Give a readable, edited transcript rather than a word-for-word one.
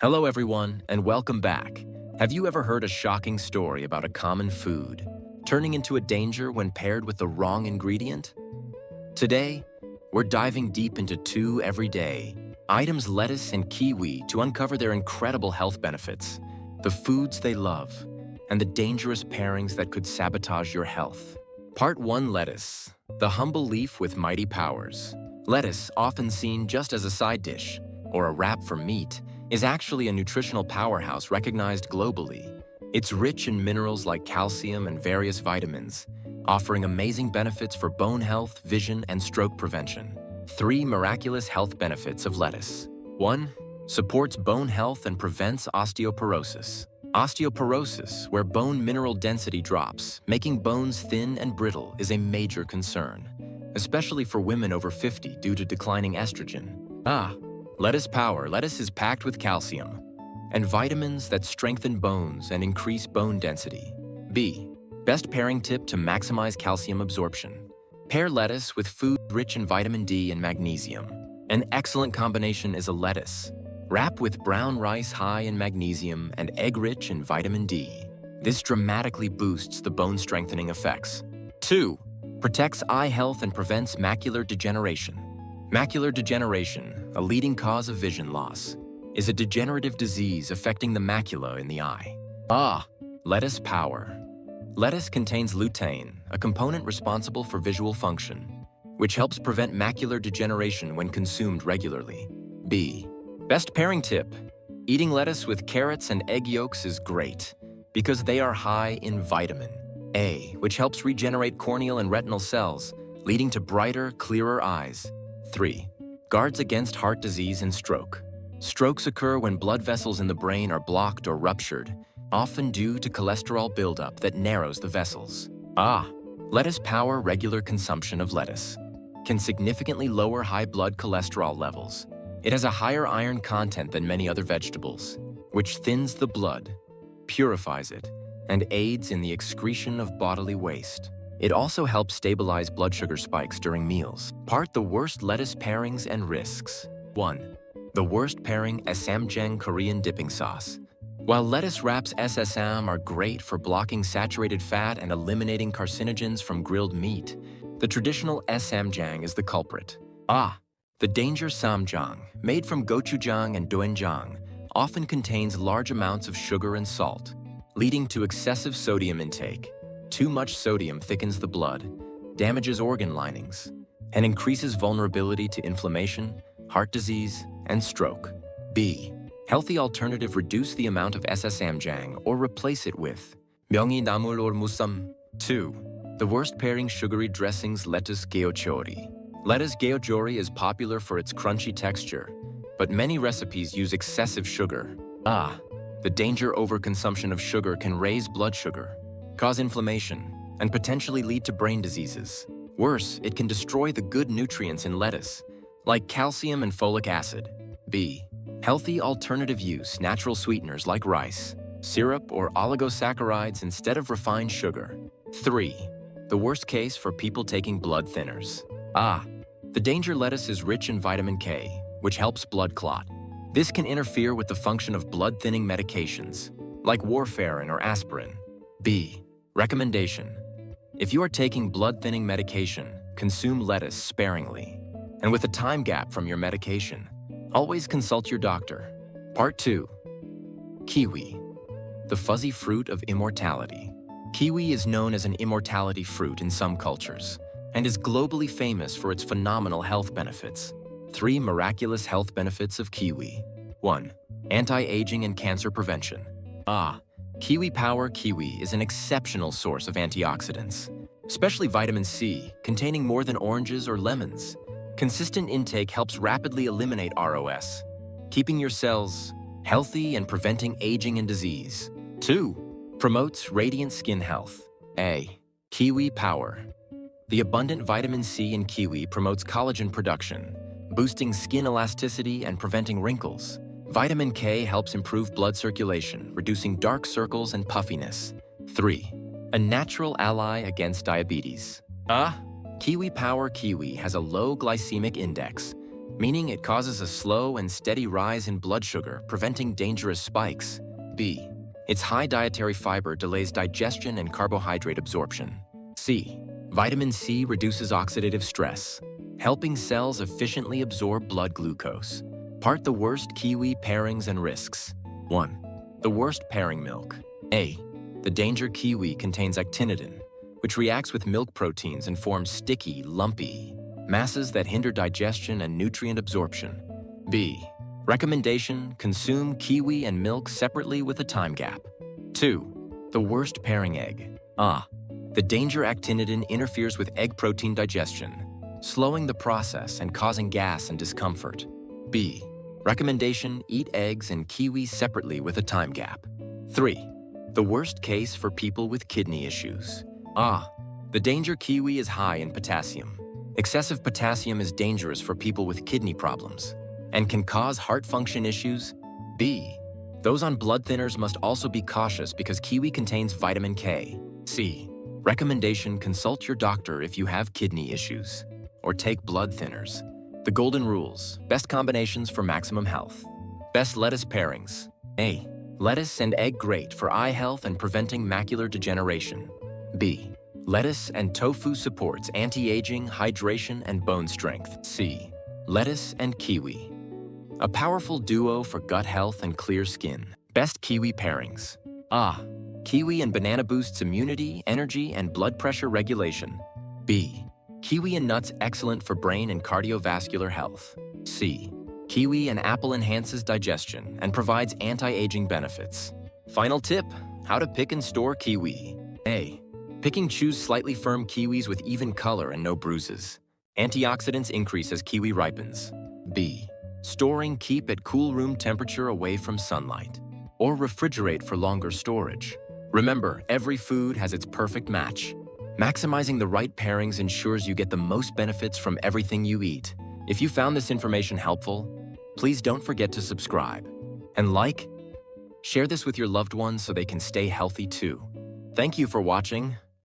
Hello everyone, and welcome back. Have you ever heard a shocking story about a common food turning into a danger when paired with the wrong ingredient? Today, we're diving deep into two everyday items, lettuce and kiwi, to uncover their incredible health benefits, the foods they love, and the dangerous pairings that could sabotage your health. Part 1. Lettuce, the humble leaf with mighty powers. Lettuce, often seen just as a side dish or a wrap for meat, is actually a nutritional powerhouse recognized globally. It's rich in minerals like calcium and various vitamins, offering amazing benefits for bone health, vision, and stroke prevention. 3 miraculous health benefits of lettuce. 1. Supports bone health and prevents osteoporosis. Osteoporosis, where bone mineral density drops, making bones thin and brittle, is a major concern, especially for women over 50 due to declining estrogen. Lettuce power. Lettuce is packed with calcium and vitamins that strengthen bones and increase bone density. B. Best pairing tip to maximize calcium absorption. Pair lettuce with food rich in vitamin D and magnesium. An excellent combination is a lettuce wrap with brown rice high in magnesium and egg rich in vitamin D. This dramatically boosts the bone strengthening effects. 2. Protects eye health and prevents macular degeneration. Macular degeneration, a leading cause of vision loss, is a degenerative disease affecting the macula in the eye. Lettuce power. Lettuce contains lutein, a component responsible for visual function, which helps prevent macular degeneration when consumed regularly. B. Best pairing tip. Eating lettuce with carrots and egg yolks is great because they are high in vitamin A, which helps regenerate corneal and retinal cells, leading to brighter, clearer eyes. 3. Guards against heart disease and stroke. Strokes occur when blood vessels in the brain are blocked or ruptured, often due to cholesterol buildup that narrows the vessels. Lettuce power. Regular consumption of lettuce can significantly lower high blood cholesterol levels. It has a higher iron content than many other vegetables, which thins the blood, purifies it, and aids in the excretion of bodily waste. It also helps stabilize blood sugar spikes during meals. The worst lettuce pairings and risks. 1. The worst pairing, ssamjang Korean dipping sauce. While lettuce wraps SSM are great for blocking saturated fat and eliminating carcinogens from grilled meat, the traditional ssamjang is the culprit. The danger samjang, made from gochujang and doenjang, often contains large amounts of sugar and salt, leading to excessive sodium intake. Too much sodium thickens the blood, damages organ linings, and increases vulnerability to inflammation, heart disease, and stroke. B. Healthy alternative. Reduce the amount of ssamjang or replace it with 명이 나물 or musam. 2. The worst pairing. Sugary dressings. Lettuce geochori. Lettuce geochori is popular for its crunchy texture, but many recipes use excessive sugar. The danger. Overconsumption of sugar can raise blood sugar, cause inflammation, and potentially lead to brain diseases. Worse, it can destroy the good nutrients in lettuce, like calcium and folic acid. B. Healthy alternative use. Natural sweeteners like rice, syrup, or oligosaccharides instead of refined sugar. 3. The worst case for people taking blood thinners. The danger. Lettuce is rich in vitamin K, which helps blood clot. This can interfere with the function of blood-thinning medications, like warfarin or aspirin. B. Recommendation. If you are taking blood-thinning medication, consume lettuce sparingly, and with a time gap from your medication. Always consult your doctor. Part 2. Kiwi, the fuzzy fruit of immortality. Kiwi is known as an immortality fruit in some cultures, and is globally famous for its phenomenal health benefits. 3 miraculous health benefits of kiwi. 1. Anti-aging and cancer prevention. Kiwi power. Kiwi is an exceptional source of antioxidants, especially vitamin C, containing more than oranges or lemons. Consistent intake helps rapidly eliminate ROS, keeping your cells healthy and preventing aging and disease. 2. Promotes radiant skin health. Kiwi power. The abundant vitamin C in kiwi promotes collagen production, boosting skin elasticity and preventing wrinkles. Vitamin K helps improve blood circulation, reducing dark circles and puffiness. 3. A natural ally against diabetes. Kiwi power. Kiwi has a low glycemic index, meaning it causes a slow and steady rise in blood sugar, preventing dangerous spikes. B. Its high dietary fiber delays digestion and carbohydrate absorption. C. Vitamin C reduces oxidative stress, helping cells efficiently absorb blood glucose. Part the worst kiwi pairings and risks. 1. The worst pairing milk. A. The danger kiwi contains actinidin, which reacts with milk proteins and forms sticky, lumpy masses that hinder digestion and nutrient absorption. B. Recommendation: consume kiwi and milk separately with a time gap. 2. The worst pairing egg. The danger actinidin interferes with egg protein digestion, slowing the process and causing gas and discomfort. B. Recommendation: eat eggs and kiwi separately with a time gap. 3. The worst case for people with kidney issues. The danger kiwi is high in potassium. Excessive potassium is dangerous for people with kidney problems and can cause heart function issues. B. Those on blood thinners must also be cautious because kiwi contains vitamin K. C. Recommendation: consult your doctor if you have kidney issues or take blood thinners. The golden rules: best combinations for maximum health. Best lettuce pairings. A. Lettuce and egg great for eye health and preventing macular degeneration. B. Lettuce and tofu supports anti-aging, hydration, and bone strength. C. Lettuce and kiwi. A powerful duo for gut health and clear skin. Best kiwi pairings. Kiwi and banana boosts immunity, energy, and blood pressure regulation. B. Kiwi and nuts excellent for brain and cardiovascular health. C. Kiwi and apple enhances digestion and provides anti-aging benefits. Final tip: how to pick and store kiwi. A. Pick and choose slightly firm kiwis with even color and no bruises. Antioxidants increase as kiwi ripens. B. Storing: keep at cool room temperature away from sunlight, or refrigerate for longer storage. Remember, every food has its perfect match. Maximizing the right pairings ensures you get the most benefits from everything you eat. If you found this information helpful, please don't forget to subscribe and share this with your loved ones so they can stay healthy too. Thank you for watching.